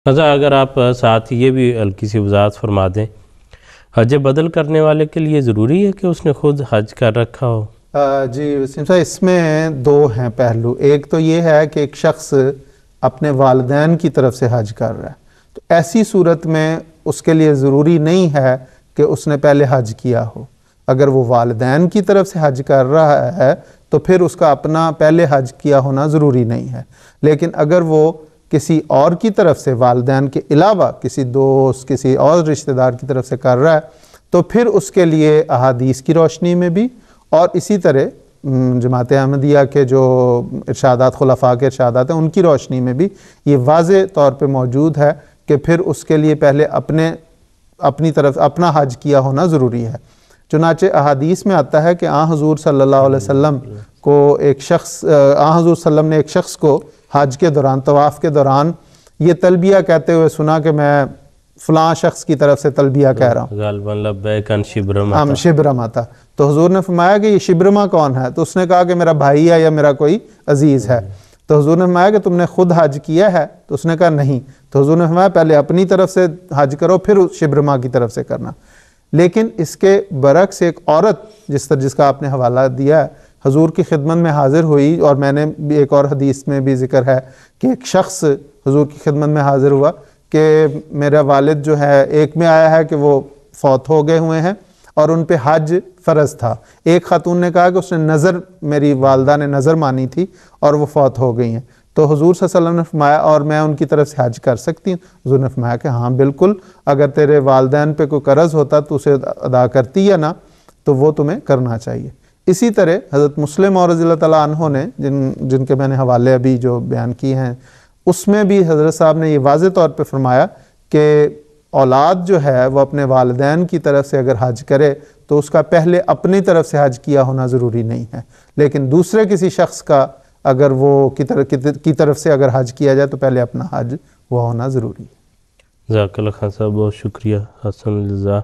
اچھا، اگر آپ ساتھ یہ بھی ہلکی سی وضاحت فرما دیں، حج بدل کرنے والے کے لیے ضروری ہے کہ اس نے خود حج کر رکھا ہو؟ جی وسیم صاحب، اس میں دو ہیں پہلو۔ ایک تو یہ ہے کہ ایک شخص اپنے والدین کی طرف سے حج کر رہا ہے، تو ایسی صورت میں اس کے لیے ضروری نہیں ہے کہ اس نے پہلے حج کیا ہو۔ اگر وہ والدین کی طرف سے حج کر رہا ہے تو پھر اس کا اپنا پہلے حج کیا ہونا ضروری نہیں ہے۔ لیکن اگر وہ کسی اور کی طرف سے، والدین کے علاوہ کسی دوست، کسی اور رشتہ دار کی طرف سے کر رہا ہے، تو پھر اس کے لیے احادیث کی روشنی میں بھی اور اسی طرح جماعت احمدیہ کے جو ارشادات، خلفاء کے ارشادات ہیں، ان کی روشنی میں بھی یہ واضح طور پہ موجود ہے کہ پھر اس کے لیے پہلے اپنی طرف اپنا حج کیا ہونا ضروری ہے۔ چنانچہ احادیث میں آتا ہے کہ حضور صلی اللہ علیہ وسلم کو حضور صلی اللہ علیہ وسلم نے ایک شخص کو حج کے دوران، طواف کے دوران یہ تلبیہ کہتے ہوئے سنا کہ میں فلاں شخص کی طرف سے تلبیہ کہہ رہا ہوں، غالباً لبیک ان شبرما، شبرما تھا۔ تو حضور نے فرمایا کہ یہ شبرما کون ہے؟ تو اس نے کہا کہ میرا بھائی ہے یا میرا کوئی عزیز ہے۔ تو حضور نے فرمایا کہ تم نے خود حج کیا ہے؟ تو اس نے کہا نہیں۔ تو حضور نے فرمایا پہلے اپنی طرف سے حج کرو، پھر شبرما کی طرف سے کرنا۔ لیکن اس کے برعکس ایک عورت جس کا آپ نے حوالہ دیا ہے، حضور کی خدمت میں حاضر ہوئی، اور میں نے بھی ایک اور حدیث میں بھی ذکر ہے کہ ایک شخص حضور کی خدمت میں حاضر ہوا کہ میرا والد جو ہے، ایک میں آیا ہے کہ وہ فوت ہو گئے ہوئے ہیں اور ان پہ حج فرض تھا۔ ایک خاتون نے کہا کہ اس نے میری والدہ نے نظر مانی تھی اور وہ فوت ہو گئی ہیں۔ تو حضور صلی اللہ علیہ وسلم نے فرمایا اور میں ان کی طرف سے حج کر سکتی ہوں؟ حضور نے فرمایا کہ ہاں بالکل، اگر تیرے والدین پہ کوئی قرض ہوتا تو اسے ادا کرتی یا نہ، تو وہ تمہیں کرنا چاہیے۔ اسی طرح حضرت مسلم اور رضی اللہ تعالیٰ عنہ نے جن کے میں نے حوالے ابھی جو بیان کیے ہیں، اس میں بھی حضرت صاحب نے یہ واضح طور پہ فرمایا کہ اولاد جو ہے وہ اپنے والدین کی طرف سے اگر حج کرے تو اس کا پہلے اپنی طرف سے حج کیا ہونا ضروری نہیں ہے، لیکن دوسرے کسی شخص کا اگر وہ کی طرف سے اگر حج کیا جائے تو پہلے اپنا حج وہ ہونا ضروری ہے۔ جزاک اللہ خان صاحب، بہت شکریہ، حسن الجزا۔